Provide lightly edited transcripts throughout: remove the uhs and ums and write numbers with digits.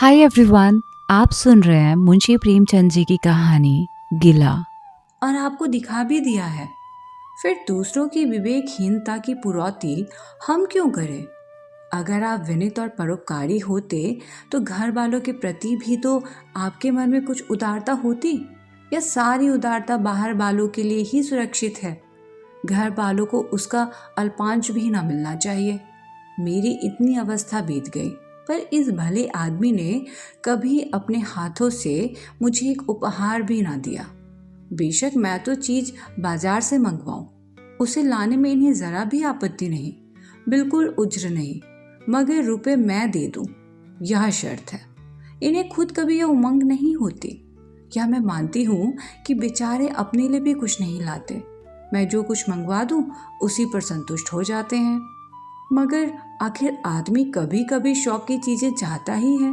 Hi everyone. आप सुन रहे हैं मुंशी प्रेमचंद जी की कहानी गिला। और आपको दिखा भी दिया है। फिर दूसरों की विवेकहीनता की पुरौती हम क्यों करें? अगर आप विनीत और परोपकारी होते तो घर वालों के प्रति भी तो आपके मन में कुछ उदारता होती, या सारी उदारता बाहर वालों के लिए ही सुरक्षित है? घर वालों को उसका अल्पांश भी ना मिलना चाहिए। मेरी इतनी अवस्था बीत गई, पर इस भले आदमी ने कभी अपने हाथों से मुझे एक उपहार भी ना दिया। बेशक मैं तो चीज बाजार से मंगवाऊं, उसे लाने में इन्हें जरा भी आपत्ति नहीं, बिल्कुल उज्र नहीं, मगर रुपए मैं दे दूं, यह शर्त है। इन्हें खुद कभी यह उमंग नहीं होती। क्या मैं मानती हूँ कि बेचारे अपने लिए भी कुछ नहीं लाते, मैं जो कुछ मंगवा दूं उसी पर संतुष्ट हो जाते हैं। मगर आखिर आदमी कभी कभी शौक की चीजें चाहता ही है।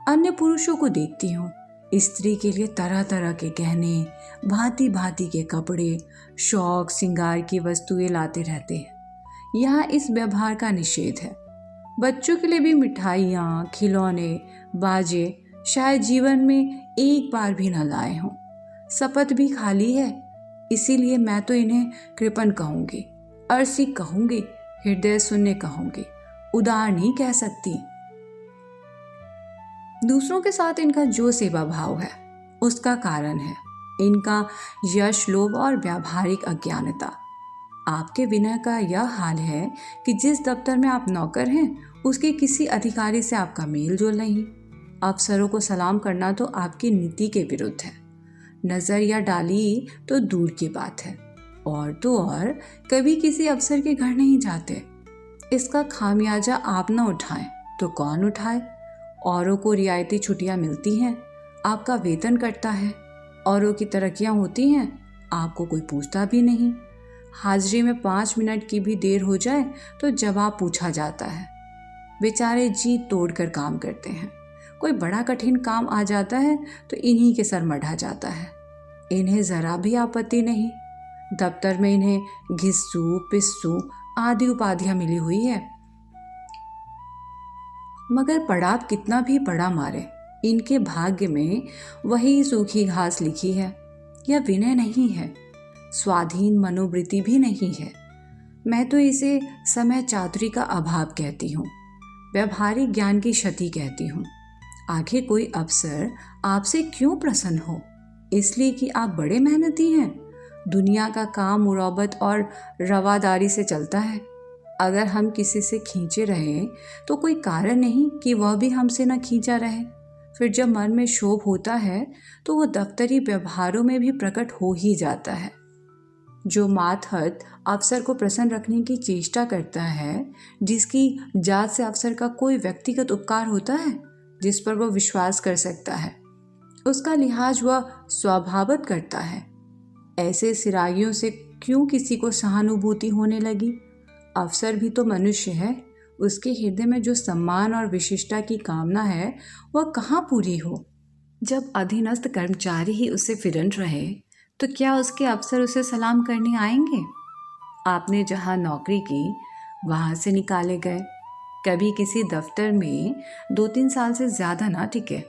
अन्य पुरुषों को देखती हूँ, स्त्री के लिए तरह तरह के गहने, भांति भांति के कपड़े, शौक श्रृंगार की वस्तुएं लाते रहते हैं। यहाँ इस व्यवहार का निषेध है। बच्चों के लिए भी मिठाइयाँ, खिलौने, बाजे शायद जीवन में एक बार भी न लाए हों। शपथ भी खाली है। इसीलिए मैं तो इन्हें कृपण कहूंगी, अरसी कहूंगी, हृदय शून्य कहूंगी, उदार नहीं कह सकती। दूसरों के साथ इनका जो सेवा भाव है उसका कारण है इनका यश लोभ और व्यावहारिक अज्ञानता। आपके विनय का यह हाल है कि जिस दफ्तर में आप नौकर हैं उसके किसी अधिकारी से आपका मेल जोल नहीं। अफसरों को सलाम करना तो आपकी नीति के विरुद्ध है। नजर या डाली तो दूर की बात है, और तो और कभी किसी अफसर के घर नहीं जाते। इसका खामियाजा आप न उठाएं तो कौन उठाए? औरों को रियायती छुट्टियां मिलती हैं, आपका वेतन कटता है। औरों की तरक्कियां होती हैं, आपको कोई पूछता भी नहीं। हाजिरी में 5 मिनट की भी देर हो जाए तो जवाब पूछा जाता है। बेचारे जी तोड़कर काम करते हैं। कोई बड़ा कठिन काम आ जाता है तो इन्हीं के सर मढ़ा जाता है। इन्हें जरा भी आपत्ति नहीं। दफ्तर में इन्हें घिस्सू पिस्सू आदि उपाधियां मिली हुई है। मगर पड़ाव कितना भी पड़ा मारे, इनके भाग्य में वही सूखी घास लिखी है। यह विनय नहीं है, स्वाधीन मनोवृत्ति भी नहीं है। मैं तो इसे समय चातुरी का अभाव कहती हूँ, व्यवहारिक ज्ञान की क्षति कहती हूँ। आखिर कोई अफसर आपसे क्यों प्रसन्न हो? इसलिए कि आप बड़े मेहनती हैं। दुनिया का काम मुरब्बत और रवादारी से चलता है। अगर हम किसी से खींचे रहे तो कोई कारण नहीं कि वह भी हमसे न खींचा रहे। फिर जब मन में क्षोभ होता है तो वह दफ्तरी व्यवहारों में भी प्रकट हो ही जाता है। जो मातहत अफसर को प्रसन्न रखने की चेष्टा करता है, जिसकी जात से अफसर का कोई व्यक्तिगत उपकार होता है, जिस पर वह विश्वास कर सकता है, उसका लिहाज वह स्वभावत करता है। ऐसे सिरागियों से क्यों किसी को सहानुभूति होने लगी? अफसर भी तो मनुष्य है। उसके हृदय में जो सम्मान और विशिष्टता की कामना है वह कहाँ पूरी हो? जब अधीनस्थ कर्मचारी ही उससे फिरंट रहे तो क्या उसके अफसर उसे सलाम करने आएंगे? आपने जहाँ नौकरी की वहाँ से निकाले गए, कभी किसी दफ्तर में 2-3 साल से ज़्यादा ना टिके,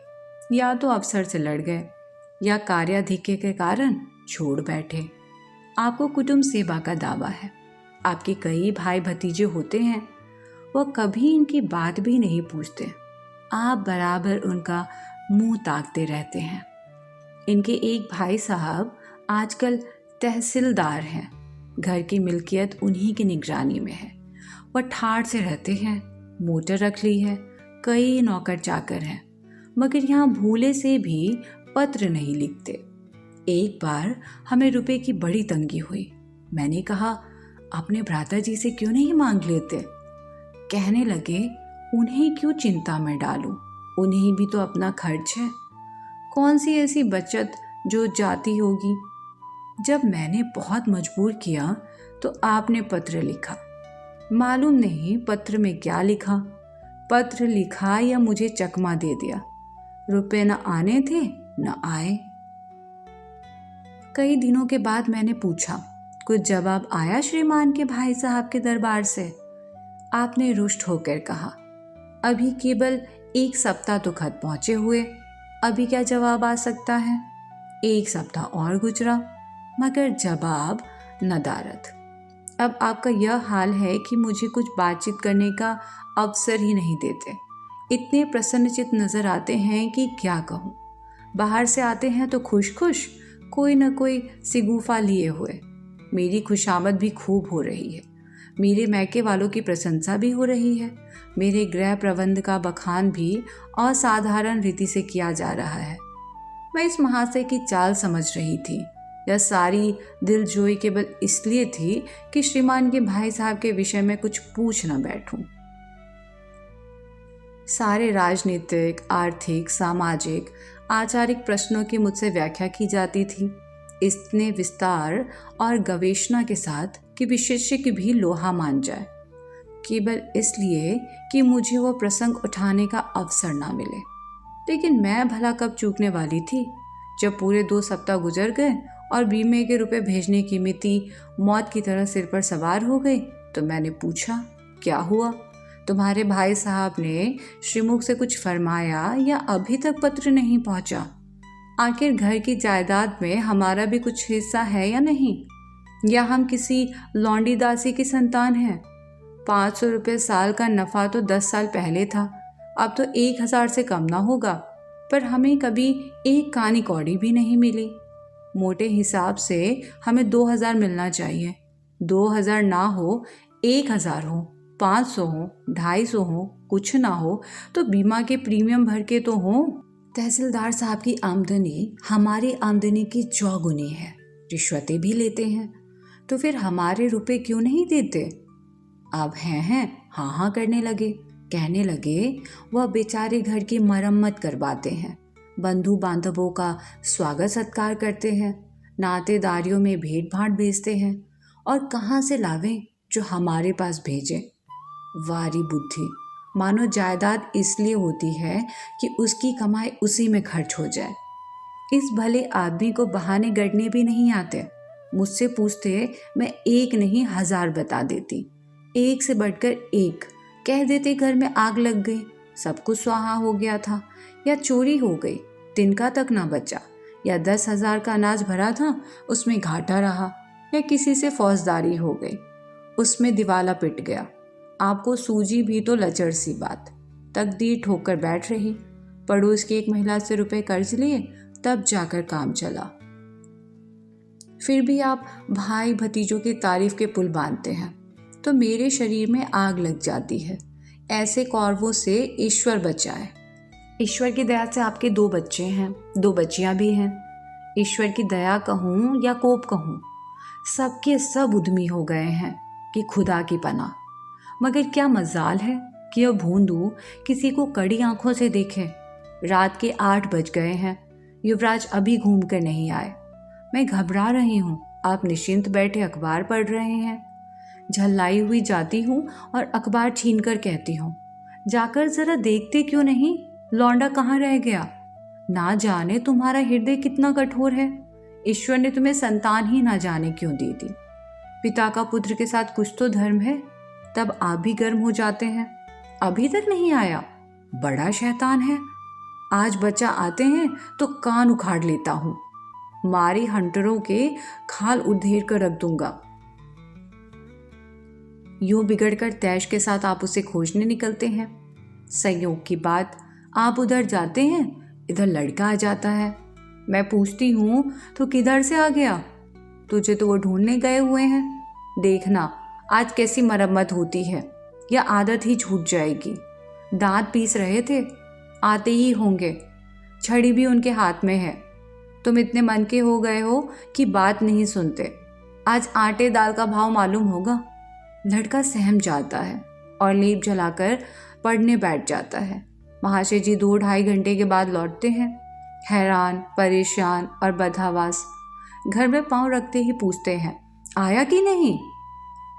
या तो अफसर से लड़ गए या कार्याधिक्य के कारण छोड़ बैठे। आपको कुटुंब सेवा का दावा है, आपके कई भाई भतीजे होते हैं, वह कभी इनकी बात भी नहीं पूछते। आप बराबर उनका मुंह ताकते रहते हैं। इनके एक भाई साहब आजकल तहसीलदार हैं। घर की मिल्कियत उन्हीं की निगरानी में है। वह ठाठ से रहते हैं, मोटर रख ली है, कई नौकर चाकर हैं, मगर यहाँ भूले से भी पत्र नहीं लिखते। एक बार हमें रुपए की बड़ी तंगी हुई। मैंने कहा, अपने भ्राता जी से क्यों नहीं मांग लेते? कहने लगे, उन्हें क्यों चिंता में डालूं, उन्हें भी तो अपना खर्च है। कौन सी ऐसी बचत जो जाती होगी? जब मैंने बहुत मजबूर किया तो आपने पत्र लिखा। मालूम नहीं पत्र में क्या लिखा। पत्र लिखा या मुझे चकमा दे दिया। रुपए न आने थे न आए। कई दिनों के बाद मैंने पूछा, कुछ जवाब आया श्रीमान के भाई साहब के दरबार से? आपने रुष्ट होकर कहा, अभी केवल 1 सप्ताह तो खत पहुंचे हुए, अभी क्या जवाब आ सकता है। 1 सप्ताह और गुजरा, मगर जवाब नदारद। अब आपका यह हाल है कि मुझे कुछ बातचीत करने का अवसर ही नहीं देते। इतने प्रसन्नचित्त नजर आते हैं कि क्या कहूँ। बाहर से आते हैं तो खुश खुश, कोई न कोई सिगूफा लिए हुए। मेरी खुशामद भी खूब हो रही है, मेरे मैके वालों की प्रशंसा भी हो रही है, मेरे गृह प्रबंध का बखान भी असाधारण रीति से किया जा रहा है। मैं इस महाशय की चाल समझ रही थी। यह सारी दिलजोई केवल इसलिए थी कि श्रीमान के भाई साहब के विषय में कुछ पूछ न बैठूं। सारे राजनीतिक, आर्थिक, सामाजिक, आचारिक प्रश्नों की मुझसे व्याख्या की जाती थी, इतने विस्तार और गवेषणा के साथ कि विशेषज्ञ भी लोहा मान जाए, केवल इसलिए कि मुझे वो प्रसंग उठाने का अवसर ना मिले। लेकिन मैं भला कब चूकने वाली थी। जब पूरे 2 सप्ताह गुजर गए और बीमे के रुपए भेजने की मिति मौत की तरह सिर पर सवार हो गई, तो मैंने पूछा, क्या हुआ? तुम्हारे भाई साहब ने श्रीमुख से कुछ फरमाया या अभी तक पत्र नहीं पहुंचा? आखिर घर की जायदाद में हमारा भी कुछ हिस्सा है या नहीं? या हम किसी लौंडी दासी की संतान हैं? 500 रुपये साल का नफा तो 10 साल पहले था, अब तो 1000 से कम ना होगा। पर हमें कभी एक कानी कौड़ी भी नहीं मिली। मोटे हिसाब से हमें 2000 मिलना चाहिए। 2000 ना हो, 1000 हो, 500 हो, 250 हो, कुछ ना हो तो बीमा के प्रीमियम भर के तो हो। तहसीलदार साहब की आमदनी हमारी आमदनी की चौगुनी है, रिश्वतें भी लेते हैं, तो फिर हमारे रुपए क्यों नहीं देते? अब हैं हाँ हाँ करने लगे, कहने लगे वह बेचारे घर की मरम्मत करवाते हैं, बंधु बांधवों का स्वागत सत्कार करते हैं, नातेदारियों में भेंट भाट भेजते हैं, और कहाँ से लावें जो हमारे पास भेजें। वारी बुद्धि, मानो जायदाद इसलिए होती है कि उसकी कमाई उसी में खर्च हो जाए। इस भले आदमी को बहाने गढ़ने भी नहीं आते। मुझसे पूछते, मैं 1 नहीं 1000 बता देती, 1 से बढ़कर 1 कह देते। घर में आग लग गई, सब कुछ स्वाहा हो गया था, या चोरी हो गई, तिनका तक ना बचा, या 10,000 का अनाज भरा था, उसमें घाटा रहा, या किसी से फौजदारी हो गई, उसमें दिवाला पिट गया। आपको सूझी भी तो लचर सी बात, तकदीर ठोकर बैठ रही। पड़ोस की एक महिला से रुपए कर्ज लिए, तब जाकर काम चला। फिर भी आप भाई भतीजों की तारीफ के पुल बांधते हैं, तो मेरे शरीर में आग लग जाती है। ऐसे कौरवों से ईश्वर बचाए। ईश्वर की दया से आपके 2 बच्चे हैं, 2 बच्चियां भी हैं। ईश्वर की दया कहूँ या कोप कहूँ, सबके सब उद्यमी हो गए हैं कि खुदा की पनाह। मगर क्या मजाल है कि यह भूंदू किसी को कड़ी आंखों से देखे। रात के 8 बज गए हैं, युवराज अभी घूम कर नहीं आए। मैं घबरा रही हूँ, आप निश्चिंत बैठे अखबार पढ़ रहे हैं। झल्लाई हुई जाती हूँ और अखबार छीन कर कहती हूँ, जाकर जरा देखते क्यों नहीं, लौंडा कहाँ रह गया? ना जाने तुम्हारा हृदय कितना कठोर है। ईश्वर ने तुम्हें संतान ही ना जाने क्यों दी थी। पिता का पुत्र के साथ कुछ तो धर्म है। तब आप भी गर्म हो जाते हैं, अभी तक नहीं आया, बड़ा शैतान है। आज बच्चा आते हैं तो कान उखाड़ लेता हूँ, मारी हंटरों के खाल उधेड़ कर रख दूंगा। यूं बिगड़कर तैश के साथ आप उसे खोजने निकलते हैं। संयोग की बात, आप उधर जाते हैं, इधर लड़का आ जाता है। मैं पूछती हूँ, तो किधर से आ गया? तुझे तो वो ढूंढने गए हुए हैं। देखना आज कैसी मरम्मत होती है, या आदत ही छूट जाएगी। दांत पीस रहे थे, आते ही होंगे, छड़ी भी उनके हाथ में है। तुम इतने मन के हो गए हो कि बात नहीं सुनते। आज आटे दाल का भाव मालूम होगा। लड़का सहम जाता है और लेप जलाकर पढ़ने बैठ जाता है। महाशय जी 2-2.5 घंटे के बाद लौटते हैं, हैरान, परेशान और बदहवास। घर में पांव रखते ही पूछते हैं, आया कि नहीं?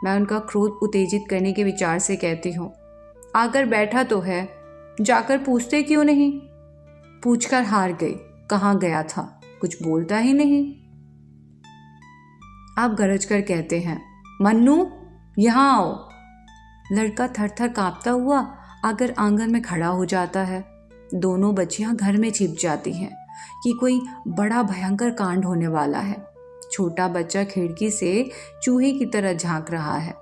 मैं उनका क्रोध उत्तेजित करने के विचार से कहती हूँ, आकर बैठा तो है, जाकर पूछते क्यों नहीं? पूछकर हार गई, कहाँ गया था, कुछ बोलता ही नहीं। आप गरज कर कहते हैं, मन्नू यहाँ आओ। लड़का थर थर कांपता हुआ आकर आंगन में खड़ा हो जाता है। दोनों बच्चियां घर में छिप जाती हैं कि कोई बड़ा भयंकर कांड होने वाला है। छोटा बच्चा खिड़की से चूहे की तरह झांक रहा है।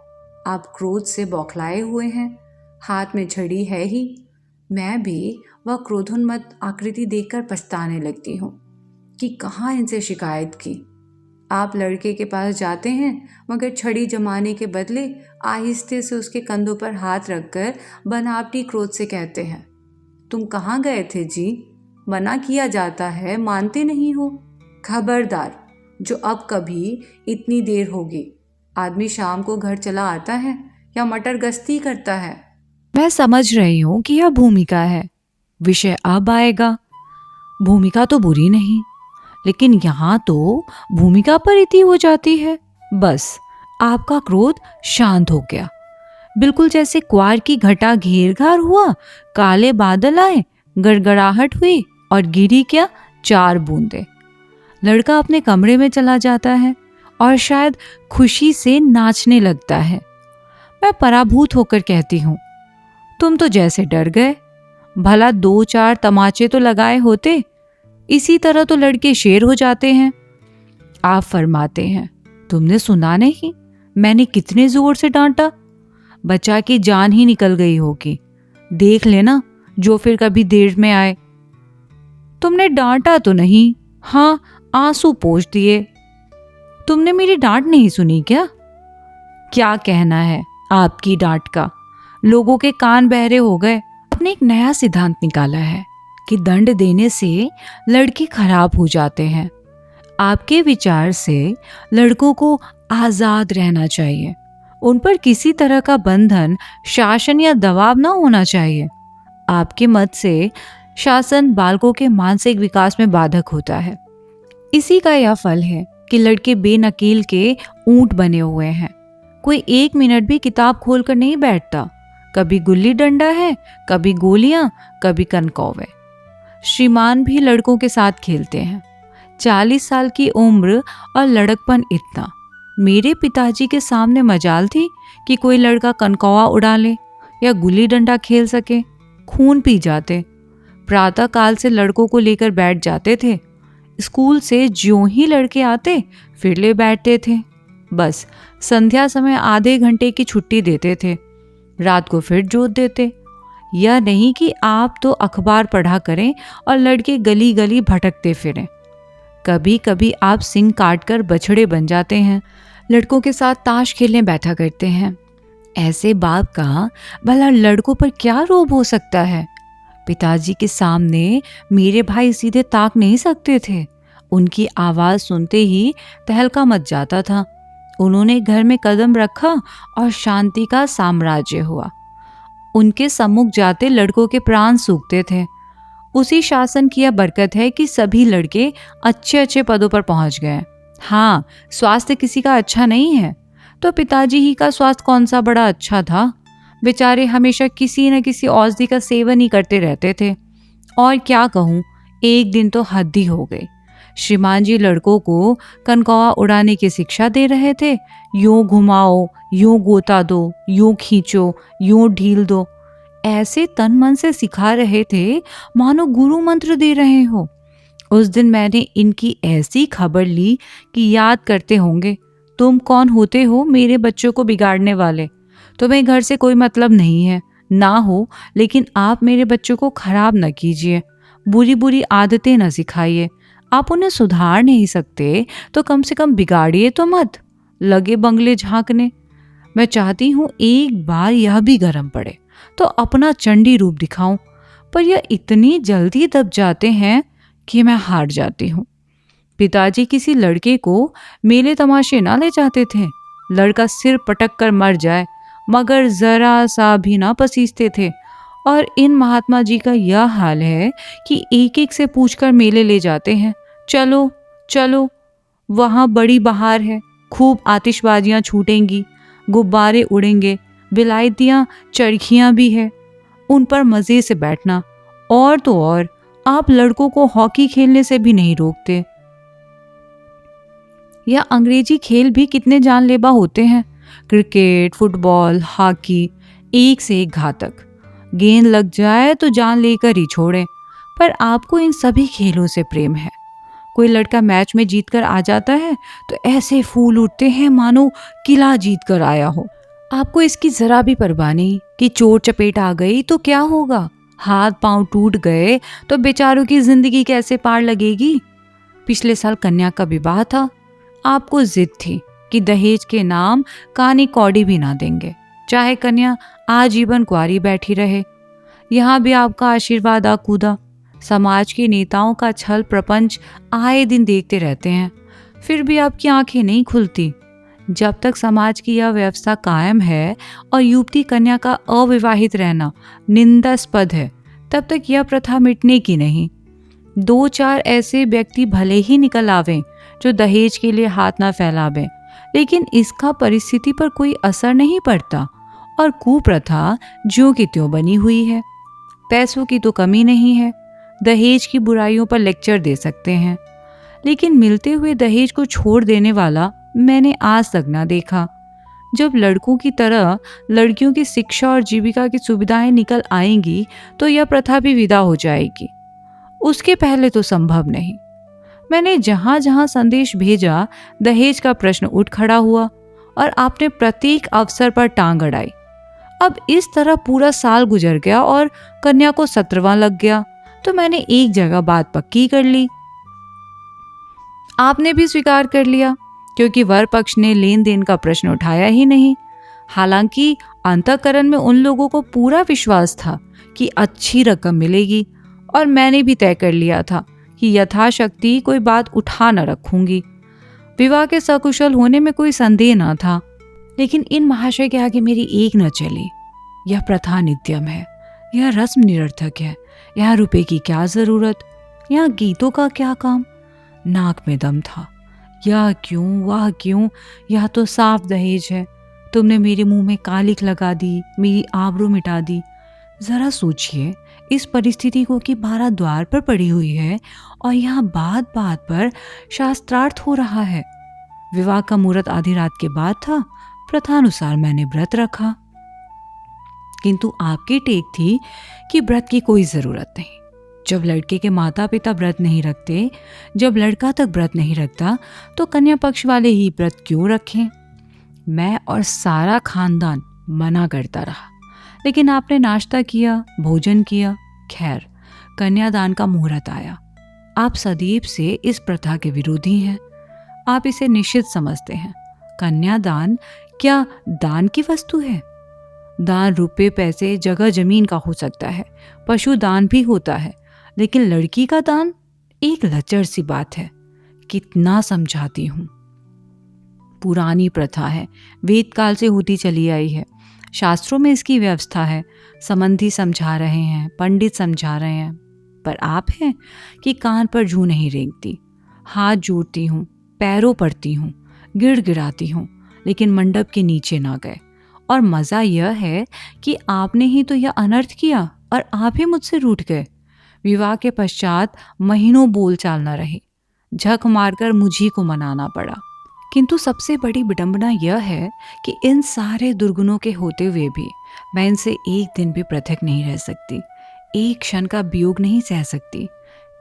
आप क्रोध से बौखलाए हुए हैं, हाथ में छड़ी है ही। मैं भी वह क्रोधोन्मत्त आकृति देखकर पछताने लगती हूँ कि कहाँ इनसे शिकायत की। आप लड़के के पास जाते हैं, मगर छड़ी जमाने के बदले आहिस्ते से उसके कंधों पर हाथ रखकर बनावटी क्रोध से कहते हैं, तुम कहाँ गए थे जी? मना किया जाता है, मानते नहीं हो। खबरदार, जो अब कभी इतनी देर होगी। आदमी शाम को घर चला आता है या मटर गश्ती करता है। मैं समझ रही हूँ कि यह भूमिका है, विषय अब आएगा। भूमिका तो बुरी नहीं, लेकिन यहाँ तो भूमिका पर इति हो जाती है। बस आपका क्रोध शांत हो गया, बिल्कुल जैसे क्वार की घटा घेर घार हुआ, काले बादल आए, गड़गड़ाहट हुई और गिरी क्या 4 बूंदे। लड़का अपने कमरे में चला जाता है और शायद खुशी से नाचने लगता है। मैं पराभूत होकर कहती हूँ, तुम तो जैसे डर गए, भला 2-4 तमाचे तो लगाए होते, इसी तरह तो लड़के शेर हो जाते हैं। आप फरमाते हैं, तुमने सुना नहीं मैंने कितने जोर से डांटा? बच्चा की जान ही निकल गई होगी। देख लेना जो फिर कभी देर में आए। तुमने डांटा तो नहीं? हाँ, आंसू पोंछ दिए। तुमने मेरी डांट नहीं सुनी क्या? क्या कहना है आपकी डांट का? लोगों के कान बहरे हो गए। आपने एक नया सिद्धांत निकाला है कि दंड देने से लड़के खराब हो जाते हैं। आपके विचार से लड़कों को आजाद रहना चाहिए, उन पर किसी तरह का बंधन, शासन या दबाव ना होना चाहिए। आपके मत से शासन बालकों के मानसिक विकास में बाधक होता है। इसी का यह फल है कि लड़के बेनकील के ऊंट बने हुए हैं। कोई 1 मिनट भी किताब खोलकर नहीं बैठता। कभी गुल्ली डंडा है, कभी गोलियां, कभी कनकौवे। श्रीमान भी लड़कों के साथ खेलते हैं। 40 साल की उम्र और लड़कपन इतना। मेरे पिताजी के सामने मजाल थी कि कोई लड़का कनकौवा उड़ा ले या गुल्ली डंडा खेल सके। खून पी जाते। प्रातः काल से लड़कों को लेकर बैठ जाते थे। स्कूल से ज्यों ही लड़के आते फिर ले बैठते थे। बस संध्या समय आधे घंटे की छुट्टी देते थे, रात को फिर जोत देते। यह नहीं कि आप तो अखबार पढ़ा करें और लड़के गली गली भटकते फिरें। कभी कभी आप सिंग काट कर बछड़े बन जाते हैं, लड़कों के साथ ताश खेलने बैठा करते हैं। ऐसे बाप का भला लड़कों पर क्या रोब हो सकता है? पिताजी के सामने मेरे भाई सीधे ताक नहीं सकते थे। उनकी आवाज सुनते ही तहलका मच जाता था। उन्होंने घर में कदम रखा और शांति का साम्राज्य हुआ। उनके सम्मुख जाते लड़कों के प्राण सूखते थे। उसी शासन की यह बरकत है कि सभी लड़के अच्छे अच्छे पदों पर पहुंच गए। हाँ, स्वास्थ्य किसी का अच्छा नहीं है, तो पिताजी ही का स्वास्थ्य कौन सा बड़ा अच्छा था। बेचारे हमेशा किसी न किसी औषधि का सेवन ही करते रहते थे। और क्या कहूँ, एक दिन तो हद ही हो गई। श्रीमान जी लड़कों को कनकौवा उड़ाने की शिक्षा दे रहे थे। यूं घुमाओ, यूं गोता दो, यूं खींचो, यूं ढील दो। ऐसे तन मन से सिखा रहे थे मानो गुरु मंत्र दे रहे हो। उस दिन मैंने इनकी ऐसी खबर ली कि याद करते होंगे, तुम कौन होते हो मेरे बच्चों को बिगाड़ने वाले? तुम्हें घर से कोई मतलब नहीं है, ना हो, लेकिन आप मेरे बच्चों को खराब न कीजिए, बुरी बुरी आदतें न सिखाइए। आप उन्हें सुधार नहीं सकते तो कम से कम बिगाड़िए तो मत। लगे बंगले झांकने। मैं चाहती हूँ एक बार यह भी गर्म पड़े तो अपना चंडी रूप दिखाऊं, पर यह इतनी जल्दी दब जाते हैं कि मैं हार जाती हूँ। पिताजी किसी लड़के को मेले तमाशे ना ले जाते थे। लड़का सिर पटक कर मर जाए मगर जरा सा भी ना पसीजते थे। और इन महात्मा जी का यह हाल है कि एक एक से पूछकर मेले ले जाते हैं। चलो चलो, वहाँ बड़ी बहार है, खूब आतिशबाजियाँ छूटेंगी, गुब्बारे उड़ेंगे, विलायतियाँ चरखियाँ भी है, उन पर मज़े से बैठना। और तो और, आप लड़कों को हॉकी खेलने से भी नहीं रोकते। या अंग्रेजी खेल भी कितने जानलेवा होते हैं। क्रिकेट, फुटबॉल, हॉकी, एक से एक घातक। गेंद लग जाए तो जान लेकर ही छोड़े। पर आपको इन सभी खेलों से प्रेम है। कोई लड़का मैच में जीत कर आ जाता है तो ऐसे फूल उठते हैं मानो किला जीत कर आया हो। आपको इसकी जरा भी परवाह नहीं कि चोट चपेट आ गई तो क्या होगा, हाथ पांव टूट गए तो बेचारों की जिंदगी कैसे पार लगेगी। पिछले साल कन्या का विवाह था। आपको जिद थी कि दहेज के नाम कानी कौड़ी भी ना देंगे, चाहे कन्या आजीवन कुंवारी बैठी रहे। यहाँ भी आपका आशीर्वाद आ कूदा। समाज के नेताओं का छल प्रपंच आए दिन देखते रहते हैं, फिर भी आपकी आंखें नहीं खुलती। जब तक समाज की यह व्यवस्था कायम है और युवती कन्या का अविवाहित रहना निंदास्पद है, तब तक यह प्रथा मिटने की नहीं। 2-4 ऐसे व्यक्ति भले ही निकल आवें जो दहेज के लिए हाथ ना फैलावें, लेकिन इसका परिस्थिति पर कोई असर नहीं पड़ता और कुप्रथा ज्यों की त्यों बनी हुई है। पैसों की तो कमी नहीं है, दहेज की बुराइयों पर लेक्चर दे सकते हैं, लेकिन मिलते हुए दहेज को छोड़ देने वाला मैंने आज तक ना देखा। जब लड़कों की तरह लड़कियों की शिक्षा और जीविका की सुविधाएं निकल आएंगी तो यह प्रथा भी विदा हो जाएगी। उसके पहले तो संभव नहीं। मैंने जहां जहां संदेश भेजा दहेज का प्रश्न उठ खड़ा हुआ और आपने प्रत्येक अवसर पर टांग अड़ाई। अब इस तरह पूरा साल गुजर गया और कन्या को 17वां लग गया तो मैंने एक जगह बात पक्की कर ली। आपने भी स्वीकार कर लिया, क्योंकि वर पक्ष ने लेन देन का प्रश्न उठाया ही नहीं। हालांकि अंतःकरण में उन लोगों को पूरा विश्वास था कि अच्छी रकम मिलेगी और मैंने भी तय कर लिया था कि यथाशक्ति कोई बात उठा न रखूंगी। विवाह के सकुशल होने में कोई संदेह न था, लेकिन इन महाशय के आगे मेरी एक न चली। यह प्रथा नित्यम है, यह रस्म निरर्थक है, यहाँ रुपए की क्या जरूरत, यहाँ गीतों का क्या काम। नाक में दम था, यह क्यों वह क्यों, यह तो साफ दहेज है। तुमने मेरे मुंह में कालिक लगा दी, मेरी आबरू मिटा दी। जरा सोचिए इस परिस्थिति को कि 12 द्वार पर पड़ी हुई है और यहाँ बात बात पर शास्त्रार्थ हो रहा है। विवाह का मुहूर्त आधी रात के बाद था। प्रथानुसार मैंने व्रत रखा, किंतु आपकी टेक थी कि व्रत की कोई जरूरत नहीं। जब लड़के के माता पिता व्रत नहीं रखते, जब लड़का तक व्रत नहीं रखता, तो कन्या पक्ष वाले ही व्रत क्यों रखें। मैं और सारा खानदान मना करता रहा, लेकिन आपने नाश्ता किया, भोजन किया। खैर, कन्यादान का मुहूर्त आया। आप सदैव से इस प्रथा के विरोधी हैं। आप इसे निषिद्ध समझते हैं। कन्यादान क्या दान की वस्तु है? दान रुपए पैसे जगह जमीन का हो सकता है, पशु दान भी होता है, लेकिन लड़की का दान एक लचर सी बात है। कितना समझाती हूँ, पुरानी प्रथा है, वेद काल से होती चली आई है। शास्त्रों में इसकी व्यवस्था है। संबंधी समझा रहे हैं, पंडित समझा रहे हैं, पर आप हैं कि कान पर जूं नहीं रेंगती। हाथ जोड़ती हूँ, पैरों पड़ती हूँ, गिड़गिड़ाती हूँ, लेकिन मंडप के नीचे ना गए। और मज़ा यह है कि आपने ही तो यह अनर्थ किया और आप ही मुझसे रूठ गए। विवाह के पश्चात महीनों बोलचाल न रही, झक मारकर मुझी को मनाना पड़ा। किंतु सबसे बड़ी विडंबना यह है कि इन सारे दुर्गुणों के होते हुए भी मैं इनसे एक दिन भी पृथक नहीं रह सकती, एक क्षण का वियोग नहीं सह सकती।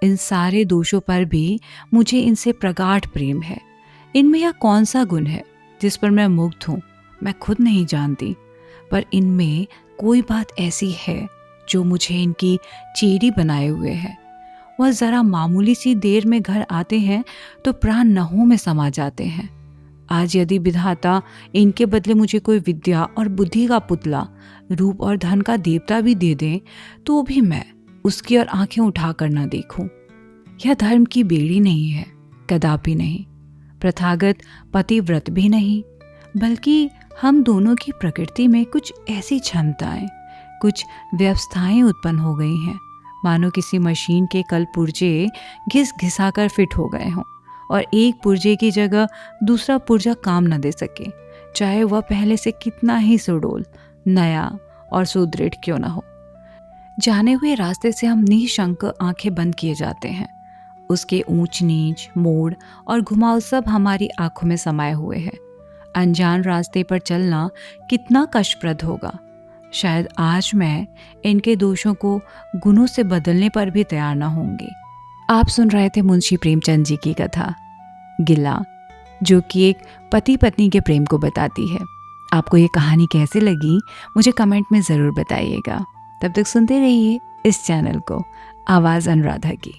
इन सारे दोषों पर भी मुझे इनसे प्रगाढ़ प्रेम है। इनमें यह कौन सा गुण है जिस पर मैं मुग्ध हूँ, मैं खुद नहीं जानती, पर इनमें कोई बात ऐसी है जो मुझे इनकी चेरी बनाए हुए है। वह जरा मामूली सी देर में घर आते हैं तो प्राण नहों में समा जाते हैं। आज यदि विधाता इनके बदले मुझे कोई विद्या और बुद्धि का पुतला, रूप और धन का देवता भी दे दें, तो भी मैं उसकी ओर आंखें उठा कर न देखूं। यह धर्म की बेड़ी नहीं है, कदापि नहीं। प्रथागत पतिव्रत भी नहीं, बल्कि हम दोनों की प्रकृति में कुछ ऐसी क्षमताएं, कुछ व्यवस्थाएं उत्पन्न हो गई हैं, मानो किसी मशीन के कल पुर्जे घिस घिसा कर फिट हो गए हों और एक पुर्जे की जगह दूसरा पुर्जा काम न दे सके, चाहे वह पहले से कितना ही सुडौल, नया और सुदृढ़ क्यों न हो। जाने हुए रास्ते से हम निशंक आंखें बंद किए जाते हैं। उसके ऊंच नीच, मोड़ और घुमाव सब हमारी आंखों में समाये हुए हैं। अनजान रास्ते पर चलना कितना कष्टप्रद होगा, शायद आज मैं इनके दोषों को गुणों से बदलने पर भी तैयार ना होंगी। आप सुन रहे थे मुंशी प्रेमचंद जी की कथा गिला, जो कि एक पति पत्नी के प्रेम को बताती है। आपको ये कहानी कैसी लगी मुझे कमेंट में ज़रूर बताइएगा। तब तक सुनते रहिए इस चैनल को, आवाज़ अनुराधा की।